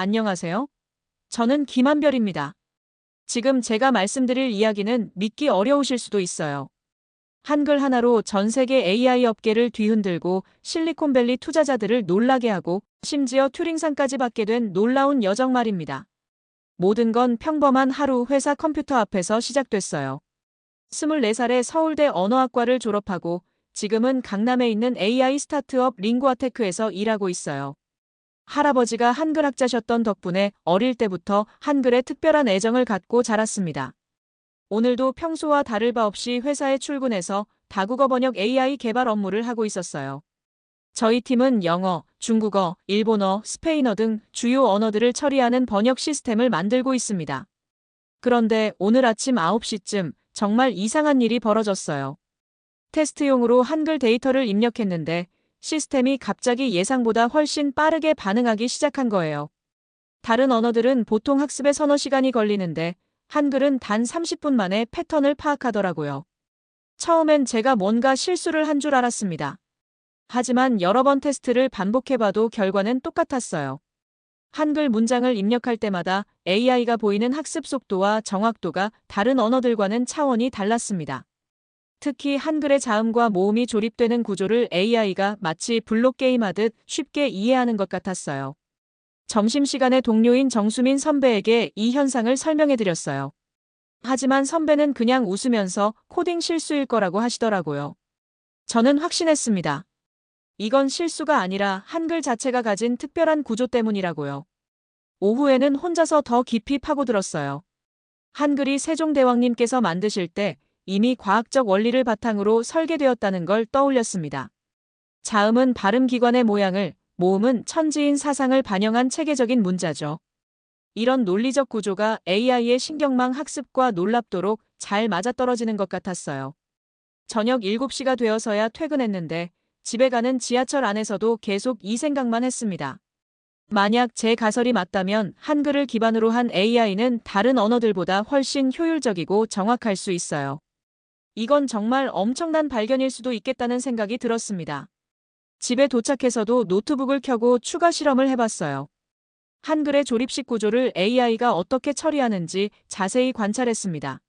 안녕하세요. 저는 김한별입니다. 지금 제가 말씀드릴 이야기는 믿기 어려우실 수도 있어요. 한글 하나로 전 세계 AI 업계를 뒤흔들고 실리콘밸리 투자자들을 놀라게 하고 심지어 튜링상까지 받게 된 놀라운 여정 말입니다. 모든 건 평범한 하루 회사 컴퓨터 앞에서 시작됐어요. 24살에 서울대 언어학과를 졸업하고 지금은 강남에 있는 AI 스타트업 링구아테크에서 일하고 있어요. 할아버지가 한글학자셨던 덕분에 어릴 때부터 한글에 특별한 애정을 갖고 자랐습니다. 오늘도 평소와 다를 바 없이 회사에 출근해서 다국어 번역 AI 개발 업무를 하고 있었어요. 저희 팀은 영어, 중국어, 일본어, 스페인어 등 주요 언어들을 처리하는 번역 시스템을 만들고 있습니다. 그런데 오늘 아침 9시쯤 정말 이상한 일이 벌어졌어요. 테스트용으로 한글 데이터를 입력했는데 시스템이 갑자기 예상보다 훨씬 빠르게 반응하기 시작한 거예요. 다른 언어들은 보통 학습에 서너 시간이 걸리는데 한글은 단 30분 만에 패턴을 파악하더라고요. 처음엔 제가 뭔가 실수를 한 줄 알았습니다. 하지만 여러 번 테스트를 반복해봐도 결과는 똑같았어요. 한글 문장을 입력할 때마다 AI가 보이는 학습 속도와 정확도가 다른 언어들과는 차원이 달랐습니다. 특히 한글의 자음과 모음이 조립되는 구조를 AI가 마치 블록 게임하듯 쉽게 이해하는 것 같았어요. 점심시간에 동료인 정수민 선배에게 이 현상을 설명해드렸어요. 하지만 선배는 그냥 웃으면서 코딩 실수일 거라고 하시더라고요. 저는 확신했습니다. 이건 실수가 아니라 한글 자체가 가진 특별한 구조 때문이라고요. 오후에는 혼자서 더 깊이 파고들었어요. 한글이 세종대왕님께서 만드실 때 이미 과학적 원리를 바탕으로 설계되었다는 걸 떠올렸습니다. 자음은 발음기관의 모양을, 모음은 천지인 사상을 반영한 체계적인 문자죠. 이런 논리적 구조가 AI의 신경망 학습과 놀랍도록 잘 맞아떨어지는 것 같았어요. 저녁 7시가 되어서야 퇴근했는데 집에 가는 지하철 안에서도 계속 이 생각만 했습니다. 만약 제 가설이 맞다면 한글을 기반으로 한 AI는 다른 언어들보다 훨씬 효율적이고 정확할 수 있어요. 이건 정말 엄청난 발견일 수도 있겠다는 생각이 들었습니다. 집에 도착해서도 노트북을 켜고 추가 실험을 해봤어요. 한글의 조립식 구조를 AI가 어떻게 처리하는지 자세히 관찰했습니다.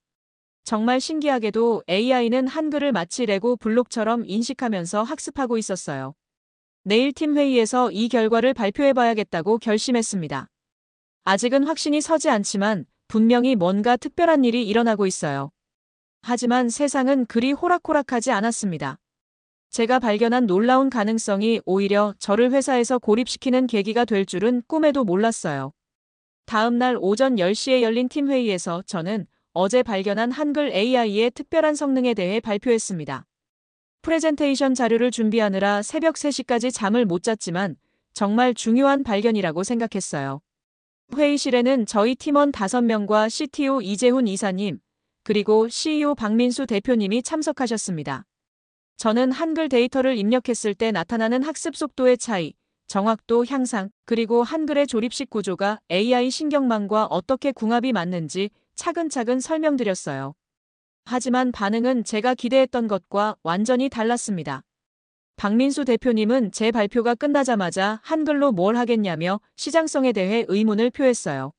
정말 신기하게도 AI는 한글을 마치 레고 블록처럼 인식하면서 학습하고 있었어요. 내일 팀 회의에서 이 결과를 발표해봐야겠다고 결심했습니다. 아직은 확신이 서지 않지만 분명히 뭔가 특별한 일이 일어나고 있어요. 하지만 세상은 그리 호락호락하지 않았습니다. 제가 발견한 놀라운 가능성이 오히려 저를 회사에서 고립시키는 계기가 될 줄은 꿈에도 몰랐어요. 다음 날 오전 10시에 열린 팀 회의에서 저는 어제 발견한 한글 AI의 특별한 성능에 대해 발표했습니다. 프레젠테이션 자료를 준비하느라 새벽 3시까지 잠을 못 잤지만 정말 중요한 발견이라고 생각했어요. 회의실에는 저희 팀원 5명과 CTO 이재훈 이사님, 그리고 CEO 박민수 대표님이 참석하셨습니다. 저는 한글 데이터를 입력했을 때 나타나는 학습 속도의 차이, 정확도 향상, 그리고 한글의 조립식 구조가 AI 신경망과 어떻게 궁합이 맞는지 차근차근 설명드렸어요. 하지만 반응은 제가 기대했던 것과 완전히 달랐습니다. 박민수 대표님은 제 발표가 끝나자마자 한글로 뭘 하겠냐며 시장성에 대해 의문을 표했어요.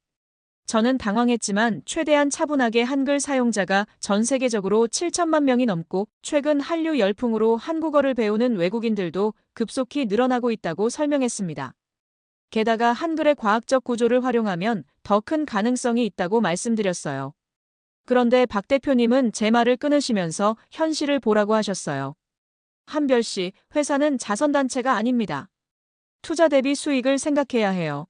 저는 당황했지만 최대한 차분하게 한글 사용자가 전 세계적으로 7천만 명이 넘고 최근 한류 열풍으로 한국어를 배우는 외국인들도 급속히 늘어나고 있다고 설명했습니다. 게다가 한글의 과학적 구조를 활용하면 더 큰 가능성이 있다고 말씀드렸어요. 그런데 박 대표님은 제 말을 끊으시면서 현실을 보라고 하셨어요. 한별 씨, 회사는 자선단체가 아닙니다. 투자 대비 수익을 생각해야 해요.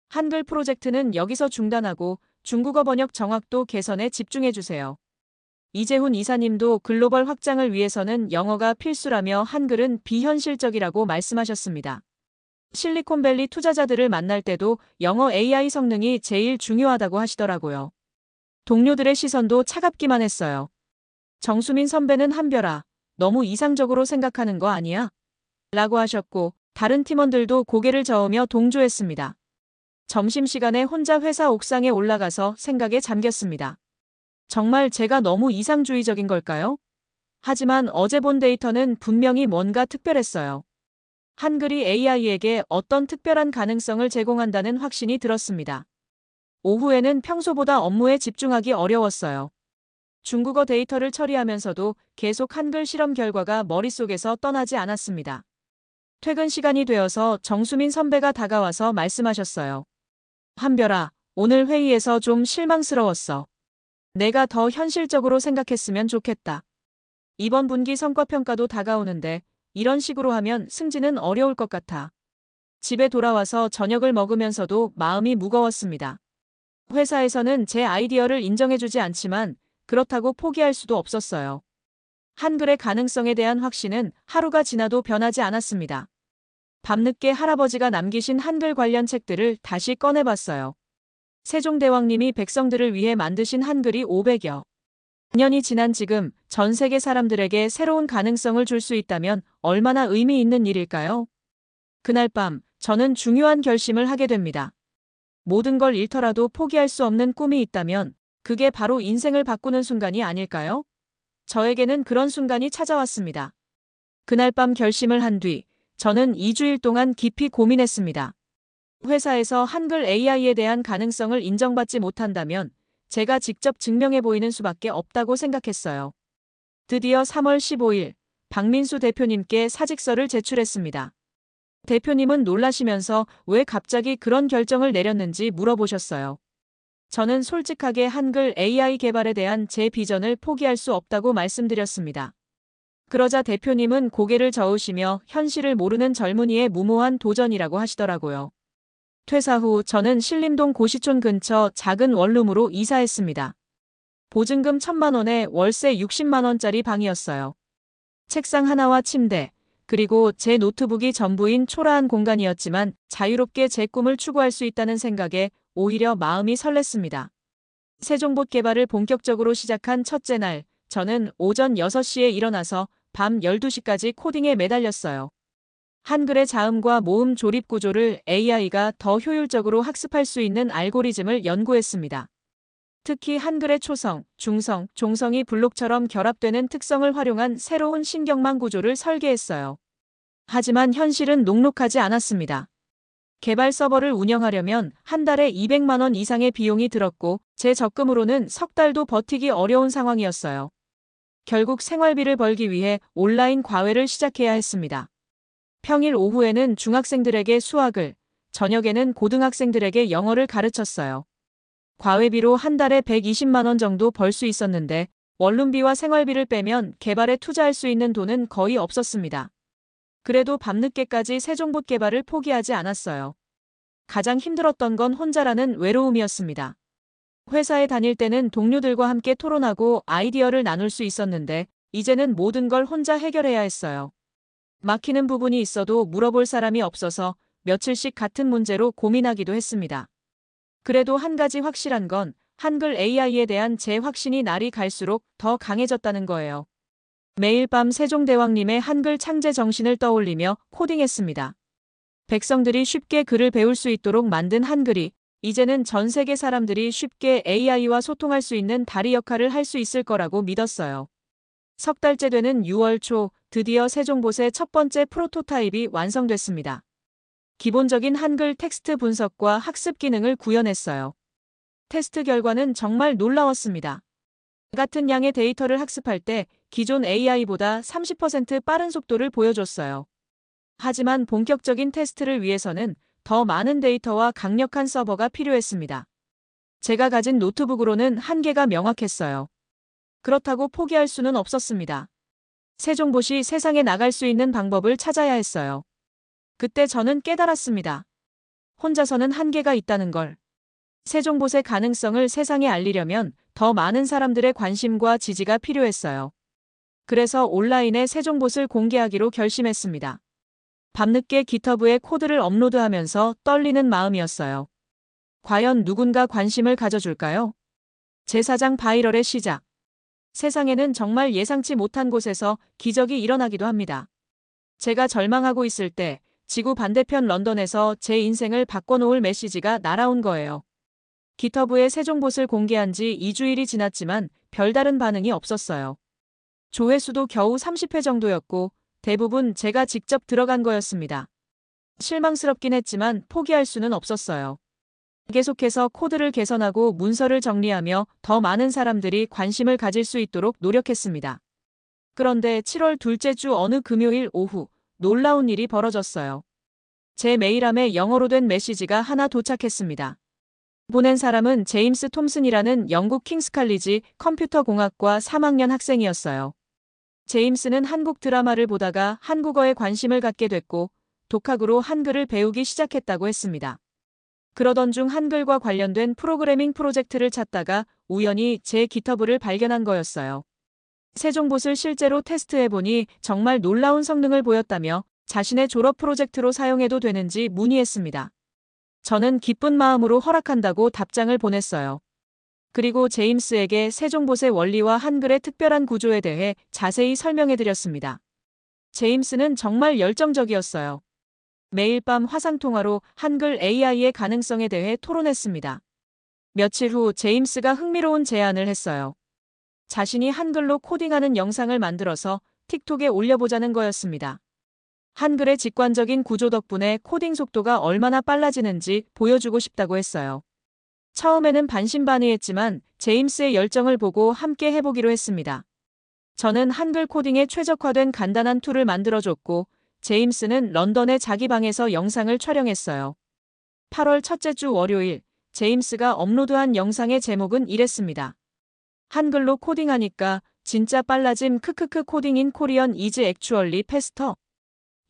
한글 프로젝트는 여기서 중단하고 중국어 번역 정확도 개선에 집중해주세요. 이재훈 이사님도 글로벌 확장을 위해서는 영어가 필수라며 한글은 비현실적이라고 말씀하셨습니다. 실리콘밸리 투자자들을 만날 때도 영어 AI 성능이 제일 중요하다고 하시더라고요. 동료들의 시선도 차갑기만 했어요. 정수민 선배는 한별아, 너무 이상적으로 생각하는 거 아니야? 라고 하셨고 다른 팀원들도 고개를 저으며 동조했습니다. 점심시간에 혼자 회사 옥상에 올라가서 생각에 잠겼습니다. 정말 제가 너무 이상주의적인 걸까요? 하지만 어제 본 데이터는 분명히 뭔가 특별했어요. 한글이 AI에게 어떤 특별한 가능성을 제공한다는 확신이 들었습니다. 오후에는 평소보다 업무에 집중하기 어려웠어요. 중국어 데이터를 처리하면서도 계속 한글 실험 결과가 머릿속에서 떠나지 않았습니다. 퇴근 시간이 되어서 정수민 선배가 다가와서 말씀하셨어요. 한별아, 오늘 회의에서 좀 실망스러웠어. 내가 더 현실적으로 생각했으면 좋겠다. 이번 분기 성과평가도 다가오는데 이런 식으로 하면 승진은 어려울 것 같아. 집에 돌아와서 저녁을 먹으면서도 마음이 무거웠습니다. 회사에서는 제 아이디어를 인정해주지 않지만 그렇다고 포기할 수도 없었어요. 한글의 가능성에 대한 확신은 하루가 지나도 변하지 않았습니다. 밤늦게 할아버지가 남기신 한글 관련 책들을 다시 꺼내봤어요. 세종대왕님이 백성들을 위해 만드신 한글이 500여 년이 지난 지금 전 세계 사람들에게 새로운 가능성을 줄 수 있다면 얼마나 의미 있는 일일까요? 그날 밤 저는 중요한 결심을 하게 됩니다. 모든 걸 잃더라도 포기할 수 없는 꿈이 있다면 그게 바로 인생을 바꾸는 순간이 아닐까요? 저에게는 그런 순간이 찾아왔습니다. 그날 밤 결심을 한 뒤 저는 2주일 동안 깊이 고민했습니다. 회사에서 한글 AI에 대한 가능성을 인정받지 못한다면 제가 직접 증명해 보이는 수밖에 없다고 생각했어요. 드디어 3월 15일 박민수 대표님께 사직서를 제출했습니다. 대표님은 놀라시면서 왜 갑자기 그런 결정을 내렸는지 물어보셨어요. 저는 솔직하게 한글 AI 개발에 대한 제 비전을 포기할 수 없다고 말씀드렸습니다. 그러자 대표님은 고개를 저으시며 현실을 모르는 젊은이의 무모한 도전이라고 하시더라고요. 퇴사 후 저는 신림동 고시촌 근처 작은 원룸으로 이사했습니다. 보증금 1,000만 원에 월세 60만 원짜리 방이었어요. 책상 하나와 침대, 그리고 제 노트북이 전부인 초라한 공간이었지만 자유롭게 제 꿈을 추구할 수 있다는 생각에 오히려 마음이 설렜습니다. 세종봇 개발을 본격적으로 시작한 첫째 날, 저는 오전 6시에 일어나서 밤 12시까지 코딩에 매달렸어요. 한글의 자음과 모음 조립 구조를 AI가 더 효율적으로 학습할 수 있는 알고리즘을 연구했습니다. 특히 한글의 초성, 중성, 종성이 블록처럼 결합되는 특성을 활용한 새로운 신경망 구조를 설계했어요. 하지만 현실은 녹록하지 않았습니다. 개발 서버를 운영하려면 한 달에 200만 원 이상의 비용이 들었고 제 적금으로는 석 달도 버티기 어려운 상황이었어요. 결국 생활비를 벌기 위해 온라인 과외를 시작해야 했습니다. 평일 오후에는 중학생들에게 수학을, 저녁에는 고등학생들에게 영어를 가르쳤어요. 과외비로 한 달에 120만 원 정도 벌 수 있었는데 원룸비와 생활비를 빼면 개발에 투자할 수 있는 돈은 거의 없었습니다. 그래도 밤늦게까지 세종봇 개발을 포기하지 않았어요. 가장 힘들었던 건 혼자라는 외로움이었습니다. 회사에 다닐 때는 동료들과 함께 토론하고 아이디어를 나눌 수 있었는데 이제는 모든 걸 혼자 해결해야 했어요. 막히는 부분이 있어도 물어볼 사람이 없어서 며칠씩 같은 문제로 고민하기도 했습니다. 그래도 한 가지 확실한 건 한글 AI에 대한 제 확신이 날이 갈수록 더 강해졌다는 거예요. 매일 밤 세종대왕님의 한글 창제 정신을 떠올리며 코딩했습니다. 백성들이 쉽게 글을 배울 수 있도록 만든 한글이 이제는 전 세계 사람들이 쉽게 AI와 소통할 수 있는 다리 역할을 할 수 있을 거라고 믿었어요. 석 달째 되는 6월 초 드디어 세종봇의 첫 번째 프로토타입이 완성됐습니다. 기본적인 한글 텍스트 분석과 학습 기능을 구현했어요. 테스트 결과는 정말 놀라웠습니다. 같은 양의 데이터를 학습할 때 기존 AI보다 30% 빠른 속도를 보여줬어요. 하지만 본격적인 테스트를 위해서는 더 많은 데이터와 강력한 서버가 필요했습니다. 제가 가진 노트북으로는 한계가 명확했어요. 그렇다고 포기할 수는 없었습니다. 세종봇이 세상에 나갈 수 있는 방법을 찾아야 했어요. 그때 저는 깨달았습니다. 혼자서는 한계가 있다는 걸. 세종봇의 가능성을 세상에 알리려면 더 많은 사람들의 관심과 지지가 필요했어요. 그래서 온라인에 세종봇을 공개하기로 결심했습니다. 밤늦게 깃허브에 코드를 업로드하면서 떨리는 마음이었어요. 과연 누군가 관심을 가져줄까요? 제4장 바이럴의 시작. 세상에는 정말 예상치 못한 곳에서 기적이 일어나기도 합니다. 제가 절망하고 있을 때 지구 반대편 런던에서 제 인생을 바꿔놓을 메시지가 날아온 거예요. 깃허브에 세종봇을 공개한 지 2주일이 지났지만 별다른 반응이 없었어요. 조회수도 겨우 30회 정도였고 대부분 제가 직접 들어간 거였습니다. 실망스럽긴 했지만 포기할 수는 없었어요. 계속해서 코드를 개선하고 문서를 정리하며 더 많은 사람들이 관심을 가질 수 있도록 노력했습니다. 그런데 7월 둘째 주 어느 금요일 오후 놀라운 일이 벌어졌어요. 제 메일함에 영어로 된 메시지가 하나 도착했습니다. 보낸 사람은 제임스 톰슨이라는 영국 킹스칼리지 컴퓨터공학과 3학년 학생이었어요. 제임스는 한국 드라마를 보다가 한국어에 관심을 갖게 됐고 독학으로 한글을 배우기 시작했다고 했습니다. 그러던 중 한글과 관련된 프로그래밍 프로젝트를 찾다가 우연히 제 기터브를 발견한 거였어요. 세종봇을 실제로 테스트해보니 정말 놀라운 성능을 보였다며 자신의 졸업 프로젝트로 사용해도 되는지 문의했습니다. 저는 기쁜 마음으로 허락한다고 답장을 보냈어요. 그리고 제임스에게 세종봇의 원리와 한글의 특별한 구조에 대해 자세히 설명해드렸습니다. 제임스는 정말 열정적이었어요. 매일 밤 화상통화로 한글 AI의 가능성에 대해 토론했습니다. 며칠 후 제임스가 흥미로운 제안을 했어요. 자신이 한글로 코딩하는 영상을 만들어서 틱톡에 올려보자는 거였습니다. 한글의 직관적인 구조 덕분에 코딩 속도가 얼마나 빨라지는지 보여주고 싶다고 했어요. 처음에는 반신반의했지만 제임스의 열정을 보고 함께 해보기로 했습니다. 저는 한글 코딩에 최적화된 간단한 툴을 만들어줬고 제임스는 런던의 자기 방에서 영상을 촬영했어요. 8월 첫째 주 월요일, 제임스가 업로드한 영상의 제목은 이랬습니다. 한글로 코딩하니까 진짜 빨라짐 크크크 코딩 인 코리언 이즈 액추얼리 패스터.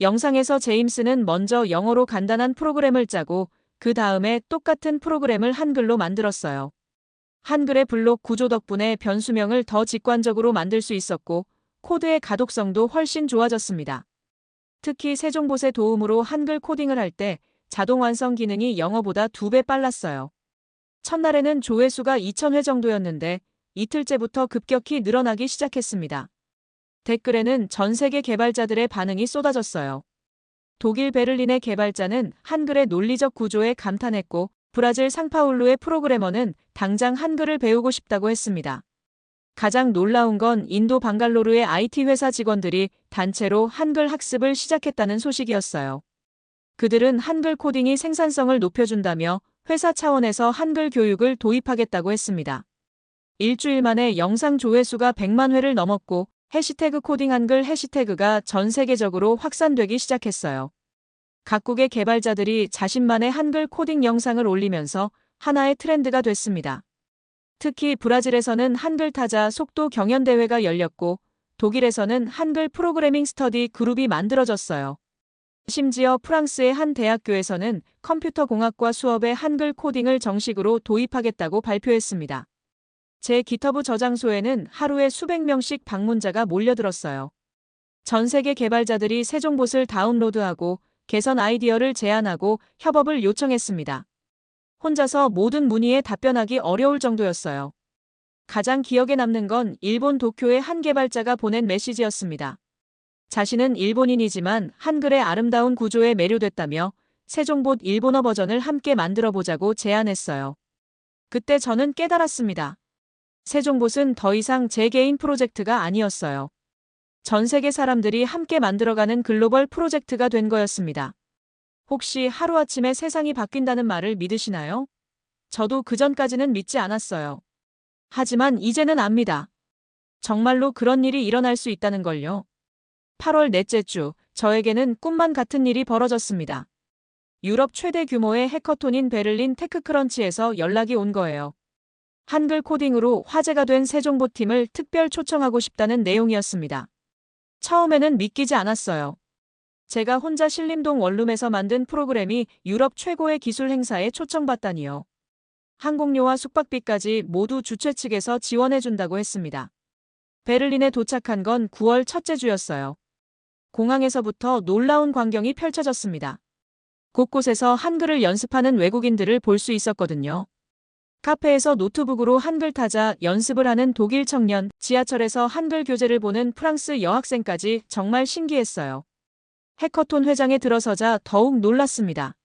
영상에서 제임스는 먼저 영어로 간단한 프로그램을 짜고 그 다음에 똑같은 프로그램을 한글로 만들었어요. 한글의 블록 구조 덕분에 변수명을 더 직관적으로 만들 수 있었고 코드의 가독성도 훨씬 좋아졌습니다. 특히 세종봇의 도움으로 한글 코딩을 할 때 자동 완성 기능이 영어보다 2배 빨랐어요. 첫날에는 조회수가 2,000회 정도였는데 이틀째부터 급격히 늘어나기 시작했습니다. 댓글에는 전 세계 개발자들의 반응이 쏟아졌어요. 독일 베를린의 개발자는 한글의 논리적 구조에 감탄했고 브라질 상파울루의 프로그래머는 당장 한글을 배우고 싶다고 했습니다. 가장 놀라운 건 인도 방갈로르의 IT 회사 직원들이 단체로 한글 학습을 시작했다는 소식이었어요. 그들은 한글 코딩이 생산성을 높여준다며 회사 차원에서 한글 교육을 도입하겠다고 했습니다. 일주일 만에 영상 조회수가 100만 회를 넘었고 해시태그 코딩 한글 해시태그가 전 세계적으로 확산되기 시작했어요. 각국의 개발자들이 자신만의 한글 코딩 영상을 올리면서 하나의 트렌드가 됐습니다. 특히 브라질에서는 한글 타자 속도 경연대회가 열렸고 독일에서는 한글 프로그래밍 스터디 그룹이 만들어졌어요. 심지어 프랑스의 한 대학교에서는 컴퓨터공학과 수업에 한글 코딩을 정식으로 도입하겠다고 발표했습니다. 제 기터브 저장소에는 하루에 수백 명씩 방문자가 몰려들었어요. 전 세계 개발자들이 세종봇을 다운로드하고 개선 아이디어를 제안하고 협업을 요청했습니다. 혼자서 모든 문의에 답변하기 어려울 정도였어요. 가장 기억에 남는 건 일본 도쿄의 한 개발자가 보낸 메시지였습니다. 자신은 일본인이지만 한글의 아름다운 구조에 매료됐다며 세종봇 일본어 버전을 함께 만들어보자고 제안했어요. 그때 저는 깨달았습니다. 세종봇은 더 이상 제 개인 프로젝트가 아니었어요. 전 세계 사람들이 함께 만들어가는 글로벌 프로젝트가 된 거였습니다. 혹시 하루아침에 세상이 바뀐다는 말을 믿으시나요? 저도 그전까지는 믿지 않았어요. 하지만 이제는 압니다. 정말로 그런 일이 일어날 수 있다는 걸요. 8월 넷째 주, 저에게는 꿈만 같은 일이 벌어졌습니다. 유럽 최대 규모의 해커톤인 베를린 테크크런치에서 연락이 온 거예요. 한글 코딩으로 화제가 된 세종봇 팀을 특별 초청하고 싶다는 내용이었습니다. 처음에는 믿기지 않았어요. 제가 혼자 신림동 원룸에서 만든 프로그램이 유럽 최고의 기술 행사에 초청받다니요. 항공료와 숙박비까지 모두 주최 측에서 지원해준다고 했습니다. 베를린에 도착한 건 9월 첫째 주였어요. 공항에서부터 놀라운 광경이 펼쳐졌습니다. 곳곳에서 한글을 연습하는 외국인들을 볼 수 있었거든요. 카페에서 노트북으로 한글 타자 연습을 하는 독일 청년, 지하철에서 한글 교재를 보는 프랑스 여학생까지 정말 신기했어요. 해커톤 회장에 들어서자 더욱 놀랐습니다.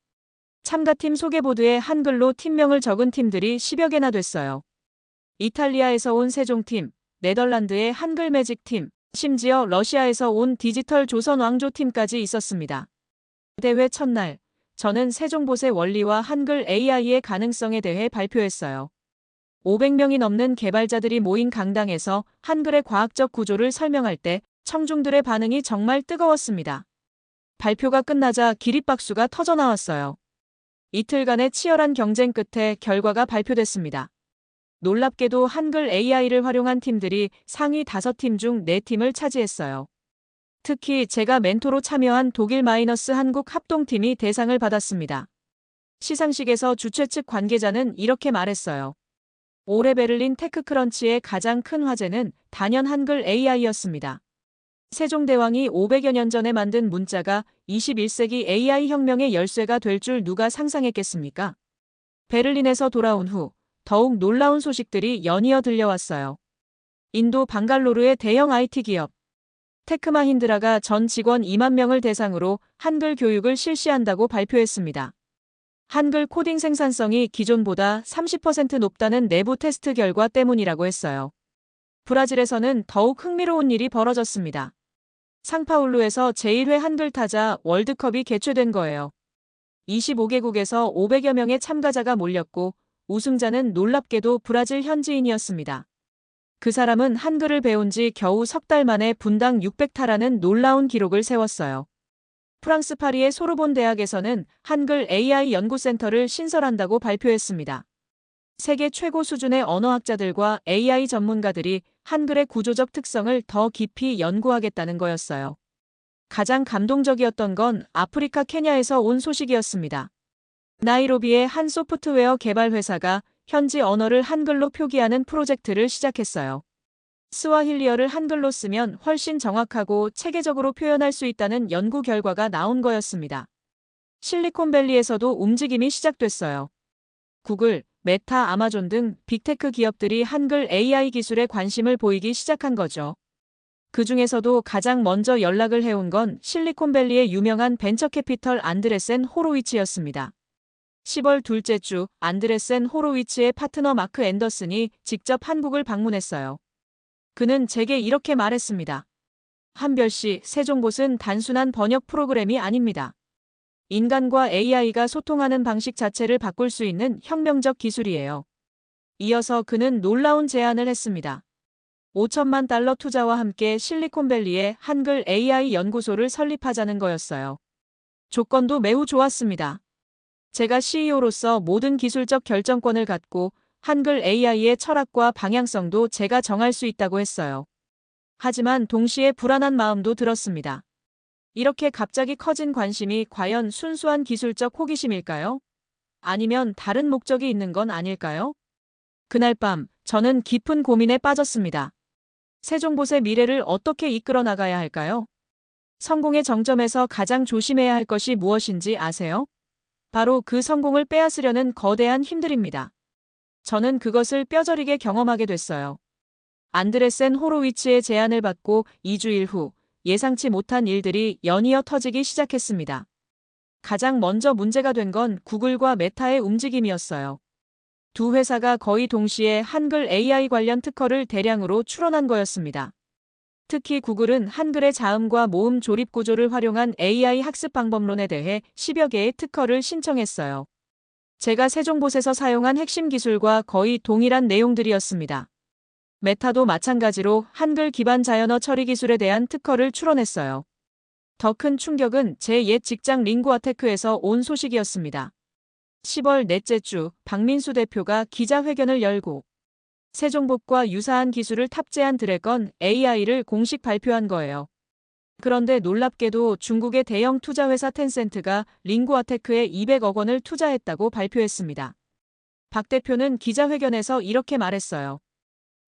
참가팀 소개보드에 한글로 팀명을 적은 팀들이 10여 개나 됐어요. 이탈리아에서 온 세종팀, 네덜란드의 한글 매직팀, 심지어 러시아에서 온 디지털 조선 왕조팀까지 있었습니다. 대회 첫날, 저는 세종봇의 원리와 한글 AI의 가능성에 대해 발표했어요. 500명이 넘는 개발자들이 모인 강당에서 한글의 과학적 구조를 설명할 때 청중들의 반응이 정말 뜨거웠습니다. 발표가 끝나자 기립박수가 터져나왔어요. 이틀간의 치열한 경쟁 끝에 결과가 발표됐습니다. 놀랍게도 한글 AI를 활용한 팀들이 상위 5팀 중 4팀을 차지했어요. 특히 제가 멘토로 참여한 독일 마이너스 한국 합동팀이 대상을 받았습니다. 시상식에서 주최 측 관계자는 이렇게 말했어요. 올해 베를린 테크크런치의 가장 큰 화제는 단연 한글 AI였습니다. 세종대왕이 500여 년 전에 만든 문자가 21세기 AI 혁명의 열쇠가 될 줄 누가 상상했겠습니까? 베를린에서 돌아온 후 더욱 놀라운 소식들이 연이어 들려왔어요. 인도 방갈로르의 대형 IT 기업 테크마힌드라가 전 직원 2만 명을 대상으로 한글 교육을 실시한다고 발표했습니다. 한글 코딩 생산성이 기존보다 30% 높다는 내부 테스트 결과 때문이라고 했어요. 브라질에서는 더욱 흥미로운 일이 벌어졌습니다. 상파울루에서 제1회 한글 타자 월드컵이 개최된 거예요. 25개국에서 500여 명의 참가자가 몰렸고 우승자는 놀랍게도 브라질 현지인이었습니다. 그 사람은 한글을 배운 지 겨우 석 달 만에 분당 600타라는 놀라운 기록을 세웠어요. 프랑스 파리의 소르본 대학에서는 한글 AI 연구센터를 신설한다고 발표했습니다. 세계 최고 수준의 언어학자들과 AI 전문가들이 한글의 구조적 특성을 더 깊이 연구하겠다는 거였어요. 가장 감동적이었던 건 아프리카 케냐에서 온 소식이었습니다. 나이로비의 한 소프트웨어 개발 회사가 현지 언어를 한글로 표기하는 프로젝트를 시작했어요. 스와힐리어를 한글로 쓰면 훨씬 정확하고 체계적으로 표현할 수 있다는 연구 결과가 나온 거였습니다. 실리콘밸리에서도 움직임이 시작됐어요. 구글, 메타, 아마존 등 빅테크 기업들이 한글 AI 기술에 관심을 보이기 시작한 거죠. 그 중에서도 가장 먼저 연락을 해온 건 실리콘밸리의 유명한 벤처캐피털 안드레센 호로위츠였습니다. 10월 둘째 주 안드레센 호로위츠의 파트너 마크 앤더슨이 직접 한국을 방문했어요. 그는 제게 이렇게 말했습니다. 한별 씨, 세종봇은 단순한 번역 프로그램이 아닙니다. 인간과 AI가 소통하는 방식 자체를 바꿀 수 있는 혁명적 기술이에요. 이어서 그는 놀라운 제안을 했습니다. 5천만 달러 투자와 함께 실리콘밸리에 한글 AI 연구소를 설립하자는 거였어요. 조건도 매우 좋았습니다. 제가 CEO로서 모든 기술적 결정권을 갖고 한글 AI의 철학과 방향성도 제가 정할 수 있다고 했어요. 하지만 동시에 불안한 마음도 들었습니다. 이렇게 갑자기 커진 관심이 과연 순수한 기술적 호기심일까요? 아니면 다른 목적이 있는 건 아닐까요? 그날 밤, 저는 깊은 고민에 빠졌습니다. 세종봇의 미래를 어떻게 이끌어 나가야 할까요? 성공의 정점에서 가장 조심해야 할 것이 무엇인지 아세요? 바로 그 성공을 빼앗으려는 거대한 힘들입니다. 저는 그것을 뼈저리게 경험하게 됐어요. 안드레센 호로위츠의 제안을 받고 2주일 후 예상치 못한 일들이 연이어 터지기 시작했습니다. 가장 먼저 문제가 된 건 구글과 메타의 움직임이었어요. 두 회사가 거의 동시에 한글 AI 관련 특허를 대량으로 출원한 거였습니다. 특히 구글은 한글의 자음과 모음 조립 구조를 활용한 AI 학습 방법론에 대해 10여 개의 특허를 신청했어요. 제가 세종봇에서 사용한 핵심 기술과 거의 동일한 내용들이었습니다. 메타도 마찬가지로 한글 기반 자연어 처리 기술에 대한 특허를 출원했어요. 더 큰 충격은 제 옛 직장 링구아테크에서 온 소식이었습니다. 10월 넷째 주 박민수 대표가 기자회견을 열고 세종봇과 유사한 기술을 탑재한 드래건 AI를 공식 발표한 거예요. 그런데 놀랍게도 중국의 대형 투자회사 텐센트가 링구아테크에 200억 원을 투자했다고 발표했습니다. 박 대표는 기자회견에서 이렇게 말했어요.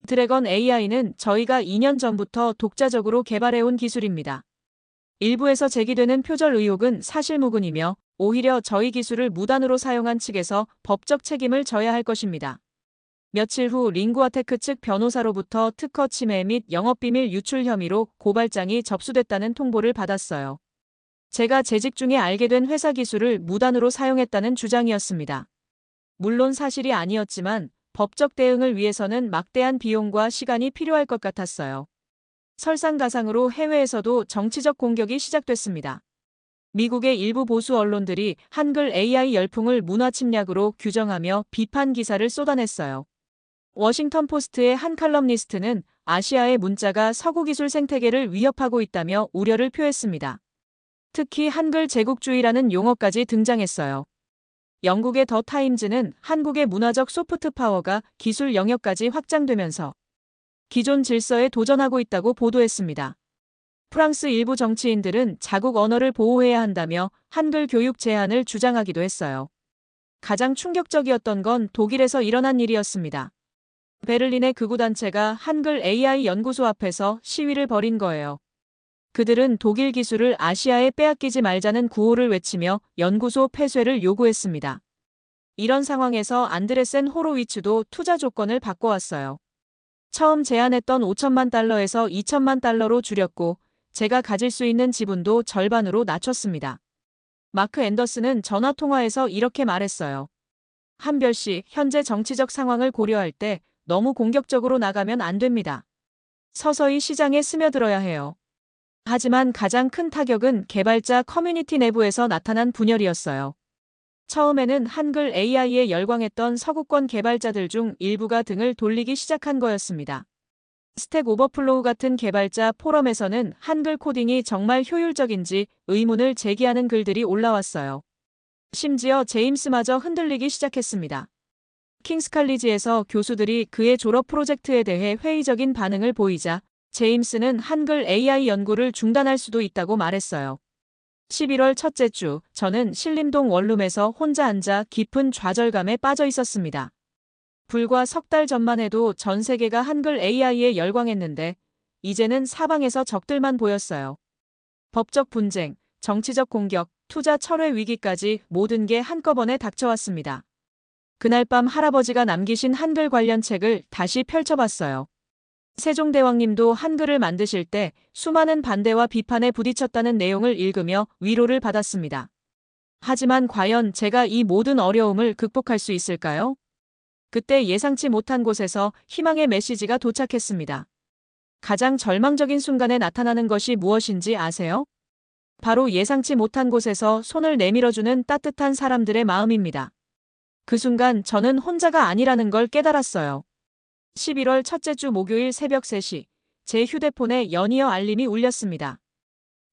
드래건 AI는 저희가 2년 전부터 독자적으로 개발해온 기술입니다. 일부에서 제기되는 표절 의혹은 사실무근이며 오히려 저희 기술을 무단으로 사용한 측에서 법적 책임을 져야 할 것입니다. 며칠 후 링구아테크 측 변호사로부터 특허 침해 및 영업비밀 유출 혐의로 고발장이 접수됐다는 통보를 받았어요. 제가 재직 중에 알게 된 회사 기술을 무단으로 사용했다는 주장이었습니다. 물론 사실이 아니었지만 법적 대응을 위해서는 막대한 비용과 시간이 필요할 것 같았어요. 설상가상으로 해외에서도 정치적 공격이 시작됐습니다. 미국의 일부 보수 언론들이 한글 AI 열풍을 문화 침략으로 규정하며 비판 기사를 쏟아냈어요. 워싱턴 포스트의 한 칼럼니스트는 아시아의 문자가 서구 기술 생태계를 위협하고 있다며 우려를 표했습니다. 특히 한글 제국주의라는 용어까지 등장했어요. 영국의 더 타임즈는 한국의 문화적 소프트 파워가 기술 영역까지 확장되면서 기존 질서에 도전하고 있다고 보도했습니다. 프랑스 일부 정치인들은 자국 언어를 보호해야 한다며 한글 교육 제한을 주장하기도 했어요. 가장 충격적이었던 건 독일에서 일어난 일이었습니다. 베를린의 극우단체가 한글 AI 연구소 앞에서 시위를 벌인 거예요. 그들은 독일 기술을 아시아에 빼앗기지 말자는 구호를 외치며 연구소 폐쇄를 요구했습니다. 이런 상황에서 안드레센 호로위츠도 투자 조건을 바꿔왔어요. 처음 제안했던 5천만 달러에서 2천만 달러로 줄였고 제가 가질 수 있는 지분도 절반으로 낮췄습니다. 마크 앤더슨은 전화통화에서 이렇게 말했어요. 한별 씨, 현재 정치적 상황을 고려할 때 너무 공격적으로 나가면 안 됩니다. 서서히 시장에 스며들어야 해요. 하지만 가장 큰 타격은 개발자 커뮤니티 내부에서 나타난 분열이었어요. 처음에는 한글 AI에 열광했던 서구권 개발자들 중 일부가 등을 돌리기 시작한 거였습니다. 스택 오버플로우 같은 개발자 포럼에서는 한글 코딩이 정말 효율적인지 의문을 제기하는 글들이 올라왔어요. 심지어 제임스마저 흔들리기 시작했습니다. 킹스칼리지에서 교수들이 그의 졸업 프로젝트에 대해 회의적인 반응을 보이자 제임스는 한글 AI 연구를 중단할 수도 있다고 말했어요. 11월 첫째 주, 저는 신림동 원룸에서 혼자 앉아 깊은 좌절감에 빠져 있었습니다. 불과 석 달 전만 해도 전 세계가 한글 AI에 열광했는데 이제는 사방에서 적들만 보였어요. 법적 분쟁, 정치적 공격, 투자 철회 위기까지 모든 게 한꺼번에 닥쳐왔습니다. 그날 밤 할아버지가 남기신 한글 관련 책을 다시 펼쳐봤어요. 세종대왕님도 한글을 만드실 때 수많은 반대와 비판에 부딪혔다는 내용을 읽으며 위로를 받았습니다. 하지만 과연 제가 이 모든 어려움을 극복할 수 있을까요? 그때 예상치 못한 곳에서 희망의 메시지가 도착했습니다. 가장 절망적인 순간에 나타나는 것이 무엇인지 아세요? 바로 예상치 못한 곳에서 손을 내밀어주는 따뜻한 사람들의 마음입니다. 그 순간 저는 혼자가 아니라는 걸 깨달았어요. 11월 첫째 주 목요일 새벽 3시, 제 휴대폰에 연이어 알림이 울렸습니다.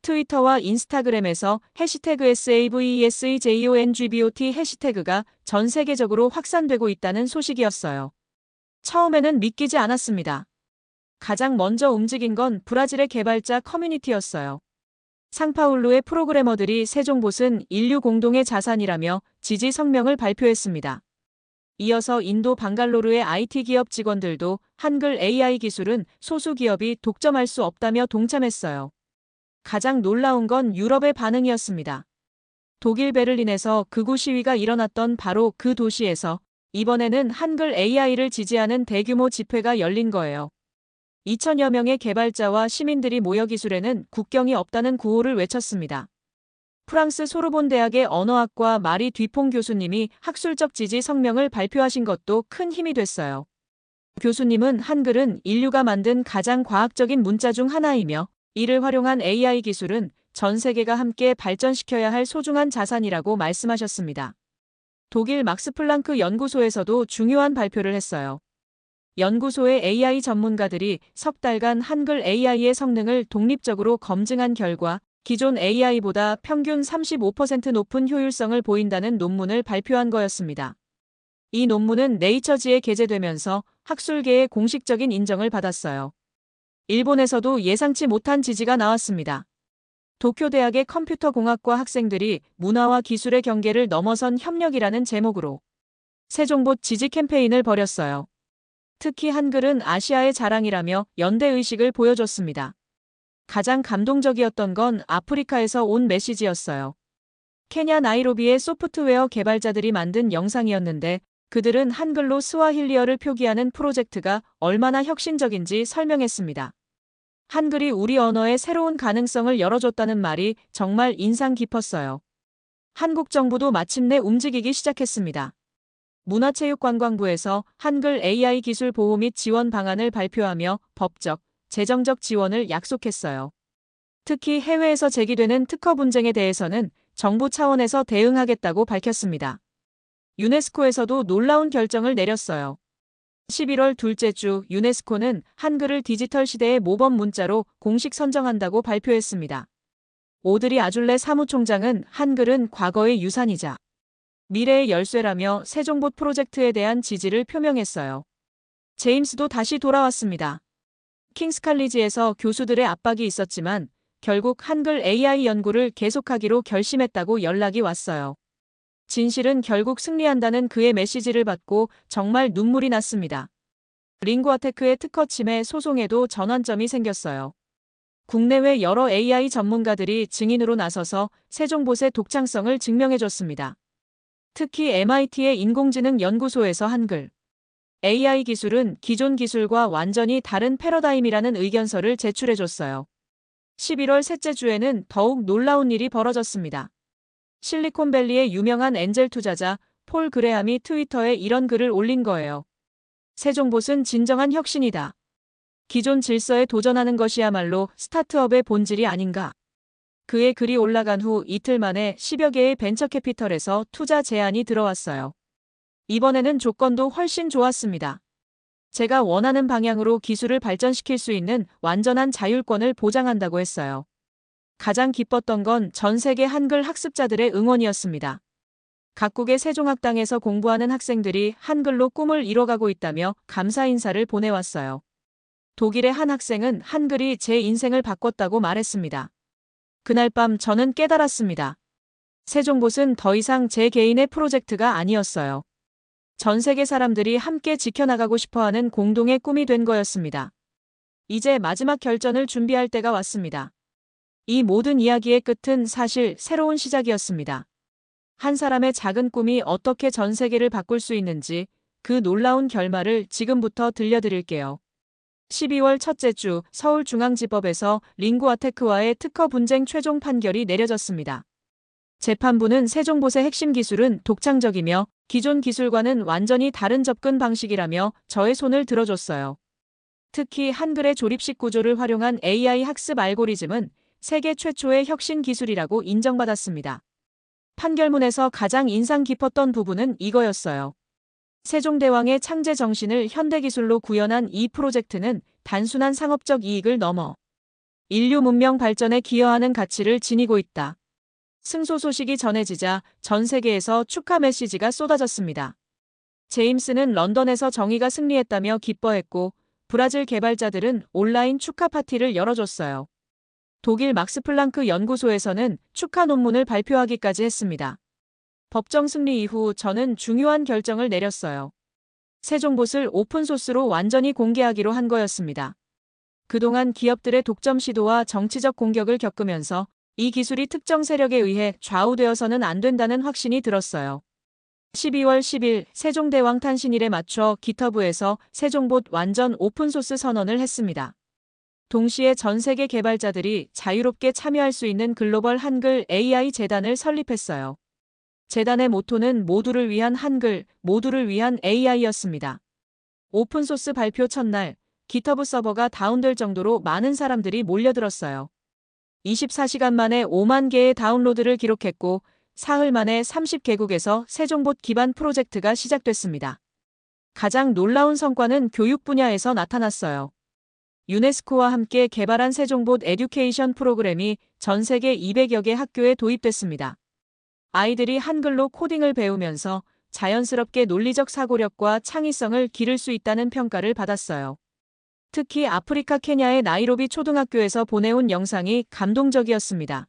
트위터와 인스타그램에서 해시태그 SAVESEJONGBOT 해시태그가 전 세계적으로 확산되고 있다는 소식이었어요. 처음에는 믿기지 않았습니다. 가장 먼저 움직인 건 브라질의 개발자 커뮤니티였어요. 상파울루의 프로그래머들이 세종봇은 인류 공동의 자산이라며 지지 성명을 발표했습니다. 이어서 인도 방갈로르의 IT 기업 직원들도 한글 AI 기술은 소수 기업이 독점할 수 없다며 동참했어요. 가장 놀라운 건 유럽의 반응이었습니다. 독일 베를린에서 극우 시위가 일어났던 바로 그 도시에서 이번에는 한글 AI를 지지하는 대규모 집회가 열린 거예요. 2천여 명의 개발자와 시민들이 모여 기술에는 국경이 없다는 구호를 외쳤습니다. 프랑스 소르본 대학의 언어학과 마리 뒤퐁 교수님이 학술적 지지 성명을 발표하신 것도 큰 힘이 됐어요. 교수님은 한글은 인류가 만든 가장 과학적인 문자 중 하나이며 이를 활용한 AI 기술은 전 세계가 함께 발전시켜야 할 소중한 자산이라고 말씀하셨습니다. 독일 막스플랑크 연구소에서도 중요한 발표를 했어요. 연구소의 AI 전문가들이 석 달간 한글 AI의 성능을 독립적으로 검증한 결과 기존 AI보다 평균 35% 높은 효율성을 보인다는 논문을 발표한 거였습니다. 이 논문은 네이처지에 게재되면서 학술계의 공식적인 인정을 받았어요. 일본에서도 예상치 못한 지지가 나왔습니다. 도쿄대학의 컴퓨터공학과 학생들이 문화와 기술의 경계를 넘어선 협력이라는 제목으로 세종봇 지지 캠페인을 벌였어요. 특히 한글은 아시아의 자랑이라며 연대의식을 보여줬습니다. 가장 감동적이었던 건 아프리카에서 온 메시지였어요. 케냐 나이로비의 소프트웨어 개발자들이 만든 영상이었는데 그들은 한글로 스와힐리어를 표기하는 프로젝트가 얼마나 혁신적인지 설명했습니다. 한글이 우리 언어의 새로운 가능성을 열어줬다는 말이 정말 인상 깊었어요. 한국 정부도 마침내 움직이기 시작했습니다. 문화체육관광부에서 한글 AI 기술 보호 및 지원 방안을 발표하며 법적, 재정적 지원을 약속했어요. 특히 해외에서 제기되는 특허 분쟁에 대해서는 정부 차원에서 대응하겠다고 밝혔습니다. 유네스코에서도 놀라운 결정을 내렸어요. 11월 둘째 주 유네스코는 한글을 디지털 시대의 모범 문자로 공식 선정한다고 발표했습니다. 오드리 아줄레 사무총장은 한글은 과거의 유산이자 미래의 열쇠라며 세종봇 프로젝트에 대한 지지를 표명했어요. 제임스도 다시 돌아왔습니다. 킹스칼리지에서 교수들의 압박이 있었지만 결국 한글 AI 연구를 계속하기로 결심했다고 연락이 왔어요. 진실은 결국 승리한다는 그의 메시지를 받고 정말 눈물이 났습니다. 링구아테크의 특허 침해 소송에도 전환점이 생겼어요. 국내외 여러 AI 전문가들이 증인으로 나서서 세종봇의 독창성을 증명해줬습니다. 특히 MIT의 인공지능 연구소에서 한글 AI 기술은 기존 기술과 완전히 다른 패러다임이라는 의견서를 제출해줬어요. 11월 셋째 주에는 더욱 놀라운 일이 벌어졌습니다. 실리콘밸리의 유명한 엔젤 투자자 폴 그레함이 트위터에 이런 글을 올린 거예요. 세종봇은 진정한 혁신이다. 기존 질서에 도전하는 것이야말로 스타트업의 본질이 아닌가. 그의 글이 올라간 후 이틀 만에 10여 개의 벤처 캐피털에서 투자 제안이 들어왔어요. 이번에는 조건도 훨씬 좋았습니다. 제가 원하는 방향으로 기술을 발전시킬 수 있는 완전한 자율권을 보장한다고 했어요. 가장 기뻤던 건 전 세계 한글 학습자들의 응원이었습니다. 각국의 세종학당에서 공부하는 학생들이 한글로 꿈을 이뤄가고 있다며 감사 인사를 보내왔어요. 독일의 한 학생은 한글이 제 인생을 바꿨다고 말했습니다. 그날 밤 저는 깨달았습니다. 세종봇은 더 이상 제 개인의 프로젝트가 아니었어요. 전 세계 사람들이 함께 지켜나가고 싶어하는 공동의 꿈이 된 거였습니다. 이제 마지막 결전을 준비할 때가 왔습니다. 이 모든 이야기의 끝은 사실 새로운 시작이었습니다. 한 사람의 작은 꿈이 어떻게 전 세계를 바꿀 수 있는지 그 놀라운 결말을 지금부터 들려드릴게요. 12월 첫째 주 서울중앙지법에서 링구아테크와의 특허 분쟁 최종 판결이 내려졌습니다. 재판부는 세종봇의 핵심 기술은 독창적이며 기존 기술과는 완전히 다른 접근 방식이라며 저의 손을 들어줬어요. 특히 한글의 조립식 구조를 활용한 AI 학습 알고리즘은 세계 최초의 혁신 기술이라고 인정받았습니다. 판결문에서 가장 인상 깊었던 부분은 이거였어요. 세종대왕의 창제 정신을 현대기술로 구현한 이 프로젝트는 단순한 상업적 이익을 넘어 인류 문명 발전에 기여하는 가치를 지니고 있다. 승소 소식이 전해지자 전 세계에서 축하 메시지가 쏟아졌습니다. 제임스는 런던에서 정의가 승리했다며 기뻐했고 브라질 개발자들은 온라인 축하 파티를 열어줬어요. 독일 막스플랑크 연구소에서는 축하 논문을 발표하기까지 했습니다. 법정 승리 이후 저는 중요한 결정을 내렸어요. 세종봇을 오픈소스로 완전히 공개하기로 한 거였습니다. 그동안 기업들의 독점 시도와 정치적 공격을 겪으면서 이 기술이 특정 세력에 의해 좌우되어서는 안 된다는 확신이 들었어요. 12월 10일 세종대왕 탄신일에 맞춰 기터브에서 세종봇 완전 오픈소스 선언을 했습니다. 동시에 전 세계 개발자들이 자유롭게 참여할 수 있는 글로벌 한글 AI 재단을 설립했어요. 재단의 모토는 모두를 위한 한글, 모두를 위한 AI였습니다. 오픈소스 발표 첫날, 기터브 서버가 다운될 정도로 많은 사람들이 몰려들었어요. 24시간 만에 5만 개의 다운로드를 기록했고, 사흘 만에 30개국에서 세종봇 기반 프로젝트가 시작됐습니다. 가장 놀라운 성과는 교육 분야에서 나타났어요. 유네스코와 함께 개발한 세종봇 에듀케이션 프로그램이 전 세계 200여 개 학교에 도입됐습니다. 아이들이 한글로 코딩을 배우면서 자연스럽게 논리적 사고력과 창의성을 기를 수 있다는 평가를 받았어요. 특히 아프리카 케냐의 나이로비 초등학교에서 보내온 영상이 감동적이었습니다.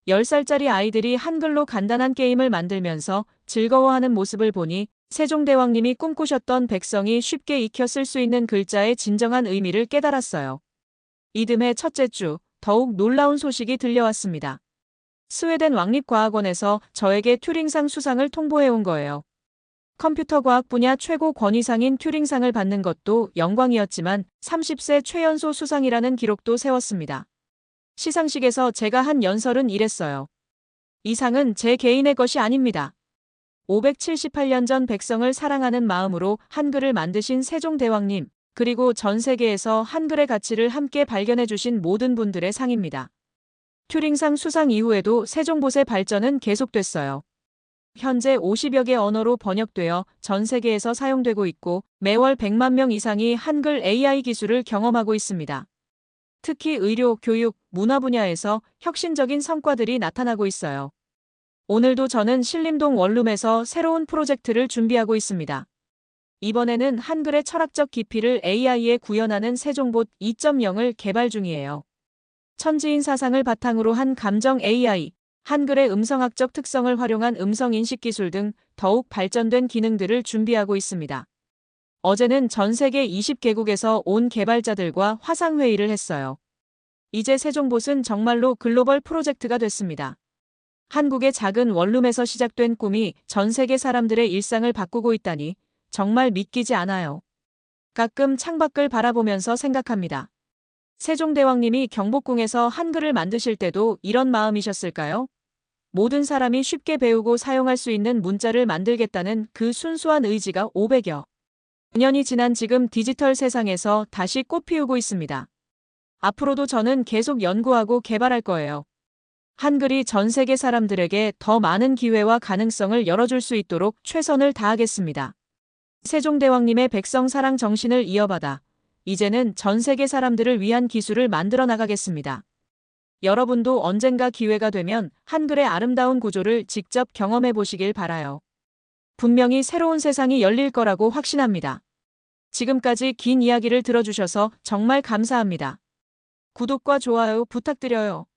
10살짜리 아이들이 한글로 간단한 게임을 만들면서 즐거워하는 모습을 보니 세종대왕님이 꿈꾸셨던 백성이 쉽게 익혀 쓸 수 있는 글자의 진정한 의미를 깨달았어요. 이듬해 첫째 주 더욱 놀라운 소식이 들려왔습니다. 스웨덴 왕립과학원에서 저에게 튜링상 수상을 통보해온 거예요. 컴퓨터 과학 분야 최고 권위상인 튜링상을 받는 것도 영광이었지만 30세 최연소 수상이라는 기록도 세웠습니다. 시상식에서 제가 한 연설은 이랬어요. 이 상은 제 개인의 것이 아닙니다. 578년 전 백성을 사랑하는 마음으로 한글을 만드신 세종대왕님, 그리고 전 세계에서 한글의 가치를 함께 발견해 주신 모든 분들의 상입니다. 튜링상 수상 이후에도 세종봇의 발전은 계속됐어요. 현재 50여 개 언어로 번역되어 전 세계에서 사용되고 있고 매월 100만 명 이상이 한글 AI 기술을 경험하고 있습니다. 특히 의료, 교육, 문화 분야에서 혁신적인 성과들이 나타나고 있어요. 오늘도 저는 신림동 원룸에서 새로운 프로젝트를 준비하고 있습니다. 이번에는 한글의 철학적 깊이를 AI에 구현하는 세종봇 2.0을 개발 중이에요. 천지인 사상을 바탕으로 한 감정 AI, 한글의 음성학적 특성을 활용한 음성인식 기술 등 더욱 발전된 기능들을 준비하고 있습니다. 어제는 전 세계 20개국에서 온 개발자들과 화상회의를 했어요. 이제 세종봇은 정말로 글로벌 프로젝트가 됐습니다. 한국의 작은 원룸에서 시작된 꿈이 전 세계 사람들의 일상을 바꾸고 있다니 정말 믿기지 않아요. 가끔 창밖을 바라보면서 생각합니다. 세종대왕님이 경복궁에서 한글을 만드실 때도 이런 마음이셨을까요? 모든 사람이 쉽게 배우고 사용할 수 있는 문자를 만들겠다는 그 순수한 의지가 500여 년이 지난 지금 디지털 세상에서 다시 꽃피우고 있습니다. 앞으로도 저는 계속 연구하고 개발할 거예요. 한글이 전 세계 사람들에게 더 많은 기회와 가능성을 열어줄 수 있도록 최선을 다하겠습니다. 세종대왕님의 백성 사랑 정신을 이어받아 이제는 전 세계 사람들을 위한 기술을 만들어 나가겠습니다. 여러분도 언젠가 기회가 되면 한글의 아름다운 구조를 직접 경험해 보시길 바라요. 분명히 새로운 세상이 열릴 거라고 확신합니다. 지금까지 긴 이야기를 들어주셔서 정말 감사합니다. 구독과 좋아요 부탁드려요.